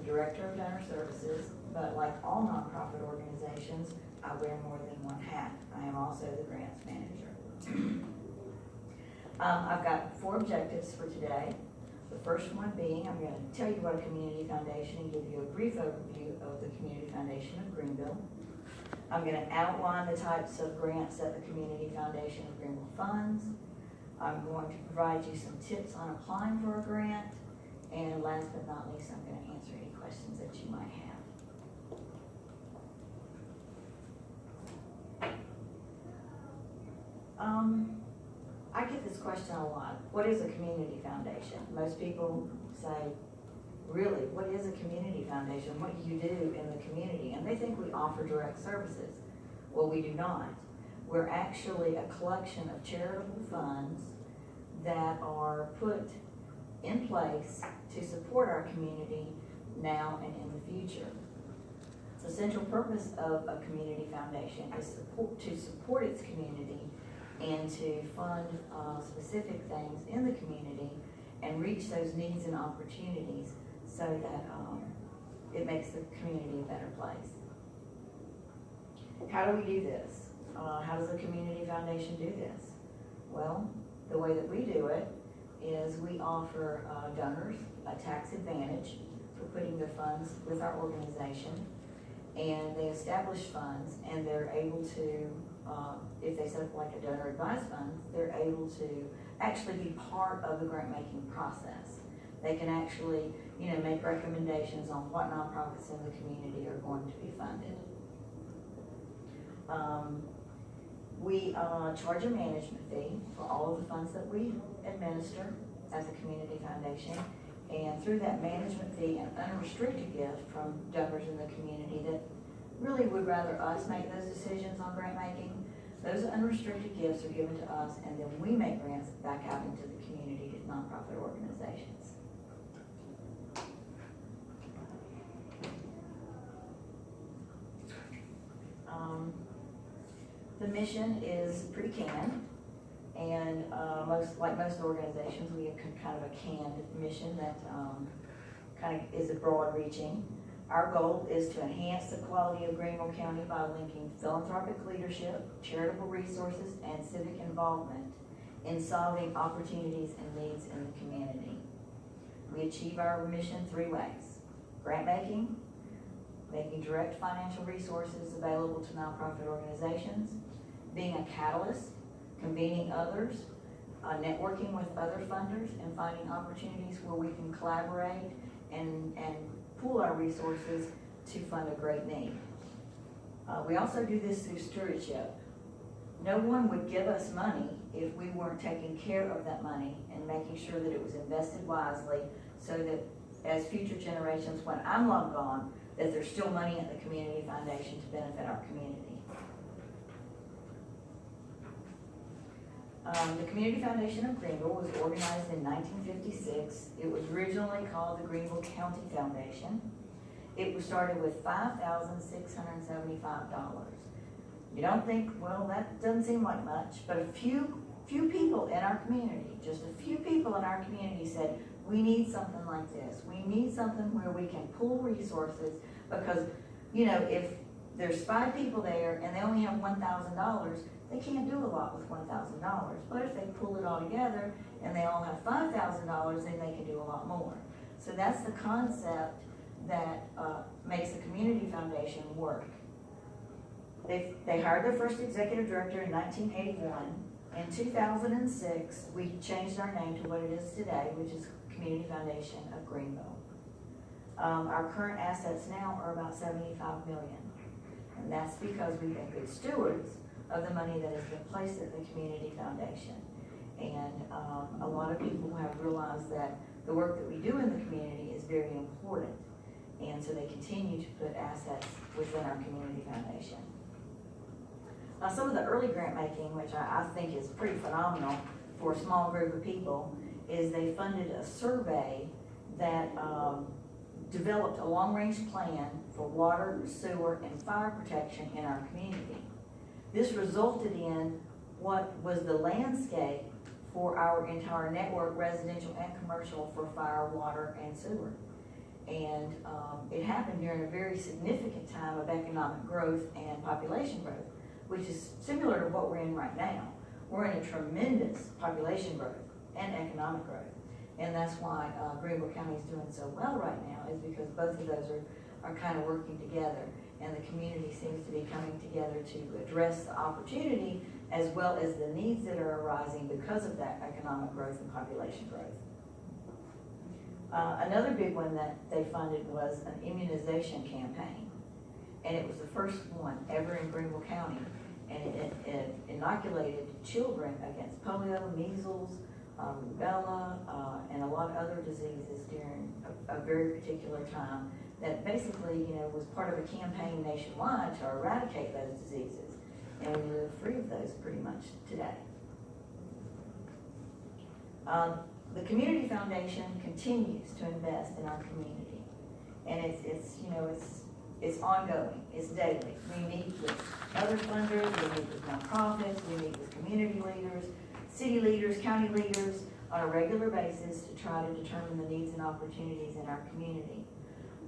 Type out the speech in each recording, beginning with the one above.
Director of Donor Services, but like all nonprofit organizations, I wear more than one hat. I am also the grants manager. I've got 4 objectives for today. The first one being, I'm going to tell you what a community foundation and give you a brief overview of the Community Foundation of Greenville. I'm going to outline the types of grants that the Community Foundation of Greenville funds. I'm going to provide you some tips on applying for a grant. And last but not least, I'm going to answer any questions that you might have. I get this question a lot. What is a community foundation? Most people say, really, what is a community foundation? What do you do in the community? And they think we offer direct services. Well, we do not. We're actually a collection of charitable funds that are put in place to support our community now and in the future. The central purpose of a community foundation is to support its community and to fund specific things in the community and reach those needs and opportunities so that it makes the community a better place. How do we do this? How does a community foundation do this? Well, the way that we do it is we offer donors a tax advantage for putting their funds with our organization, and they establish funds, and they're able to, if they set up like a donor advised fund, they're able to actually be part of the grant making process. They can actually, make recommendations on what nonprofits in the community are going to be funded. We charge a management fee for all of the funds that we administer as a community foundation, and through that management fee and unrestricted gift from donors in the community that really would rather us make those decisions on grant making, those unrestricted gifts are given to us, and then we make grants back out into the community to nonprofit organizations. The mission is pretty canned, and like most organizations, we have kind of a canned mission that kind of is broad-reaching. Our goal is to enhance the quality of Greenville County by linking philanthropic leadership, charitable resources, and civic involvement in solving opportunities and needs in the community. We achieve our mission 3 ways: grant making, making direct financial resources available to nonprofit organizations, being a catalyst, convening others, networking with other funders, and finding opportunities where we can collaborate and pool our resources to fund a great need. We also do this through stewardship. No one would give us money if we weren't taking care of that money and making sure that it was invested wisely, so that as future generations, when I'm long gone, that there's still money at the Community Foundation to benefit our community. The Community Foundation of Greenville was organized in 1956. It was originally called the Greenville County Foundation. It was started with $5,675. You don't think, well, that doesn't seem like much, but a few people in our community, just a few people in our community said, we need something like this. We need something where we can pool resources, because, if there's 5 people there and they only have $1,000, they can't do a lot with $1,000. But if they pull it all together and they all have $5,000, then they can do a lot more. So that's the concept that makes the Community Foundation work. They hired their first executive director in 1981. In 2006, we changed our name to what it is today, which is Community Foundation of Greenville. Our current assets now are about $75 million. And that's because we've been good stewards of the money that has been placed at the Community Foundation. And a lot of people have realized that the work that we do in the community is very important. And so they continue to put assets within our Community Foundation. Now, some of the early grant making, which I think is pretty phenomenal for a small group of people, is they funded a survey that developed a long-range plan for water, sewer, and fire protection in our community. This resulted in what was the landscape for our entire network, residential and commercial, for fire, water, and sewer. And it happened during a very significant time of economic growth and population growth, which is similar to what we're in right now. We're in a tremendous population growth and economic growth. And that's why Greenville County is doing so well right now, is because both of those are kind of working together, and the community seems to be coming together to address the opportunity as well as the needs that are arising because of that economic growth and population growth. Another big one that they funded was an immunization campaign, and it was the first one ever in Greenville County, and it inoculated children against polio, measles, rubella, and a lot of other diseases during a very particular time that basically, was part of a campaign nationwide to eradicate those diseases, and we live free of those pretty much today. The Community Foundation continues to invest in our community, and it's ongoing, it's daily. We meet with other funders, we meet with nonprofits, we meet with community leaders, city leaders, county leaders on a regular basis to try to determine the needs and opportunities in our community.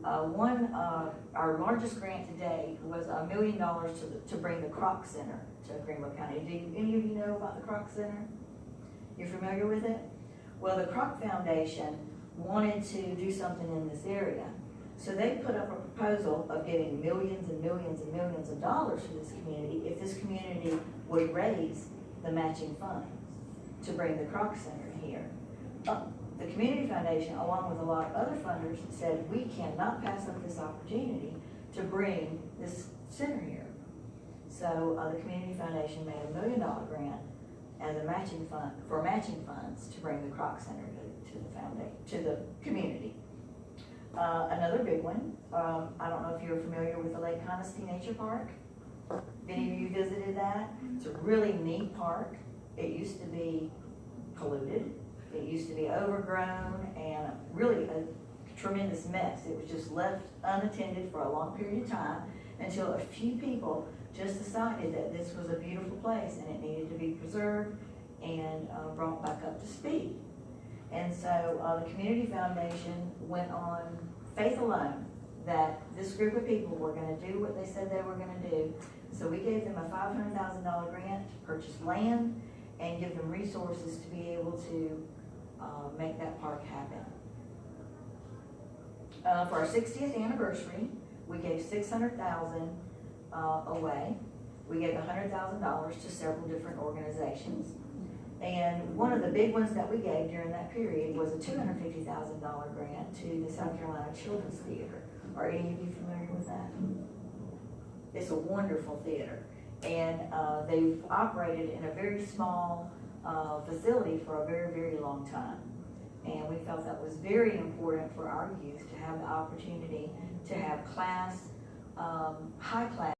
Our largest grant to date was $1 million to bring the Kroc Center to Greenville County. Do any of you know about the Kroc Center? You're familiar with it? Well, the Kroc Foundation wanted to do something in this area. So they put up a proposal of giving millions and millions and millions of dollars to this community if this community would raise the matching funds to bring the Kroc Center here. The Community Foundation, along with a lot of other funders, said we cannot pass up this opportunity to bring this center here. So the Community Foundation made a $1 million grant as a matching fund for matching funds to bring the Kroc Center to the community. Another big one, I don't know if you're familiar with the Lake Honesty Nature Park. If any of you visited that, it's a really neat park. It used to be polluted. It used to be overgrown and really a tremendous mess. It was just left unattended for a long period of time until a few people just decided that this was a beautiful place and it needed to be preserved and brought back up to speed. And so the Community Foundation went on faith alone that this group of people were going to do what they said they were going to do. So we gave them a $500,000 grant to purchase land and give them resources to be able to make that park happen. For our 60th anniversary, we gave $600,000 away. We gave $100,000 to several different organizations. And one of the big ones that we gave during that period was a $250,000 grant to the South Carolina Children's Theater. Are any of you familiar with that? It's a wonderful theater. And they've operated in a very small facility for a very, very long time. And we felt that was very important for our youth to have the opportunity to have class, high class